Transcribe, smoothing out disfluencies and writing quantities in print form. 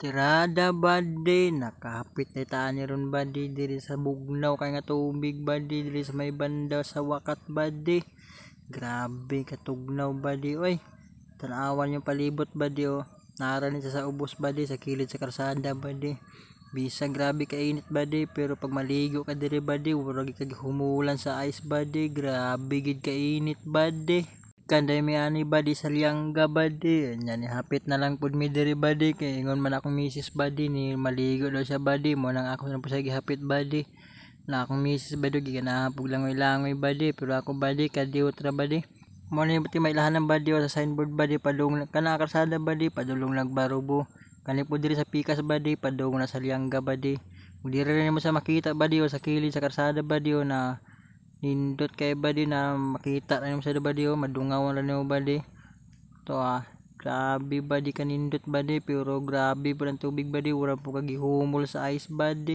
Tirada bade, nakapit na taan ni ron bade diri sa bugnaw kay nga tubig bade diri sa may banda sa wakat bade. Grabe katugnaw bade oy. Tanawan yung palibot bade oh. Nara ni sa ubos bade sa kilid sa karsada bade. Bisa grabe kainit bade pero pag maligo ka diri bade wala gid kag humulan sa ice bade. Grabe gid kainit bade. Kanday mi ani badi sa Liangga badi nya ni hapit na lang pud mi diri badi kay ingon man akong misis badi ni maligo daw siya badi mo nang ako na po sa gihapit badi na akong misis badi giganahapog langoy-langoy badi pero ako badi kadiot ra badi mo ni buti mailahan ng badi sa signboard badi padung kana kalsada badi padulong Lagbarubo kani po diri sa Pikas badi padung na sa Liangga badi diri rin mo sa makita badi sa kilid sa kalsada badi na nindot kay badi na makita na yung sa badi madungaw na nimo badi to grabe badi kanindot badi pero grabe pa ang tubig badi wala po kagihumol sa ice badi.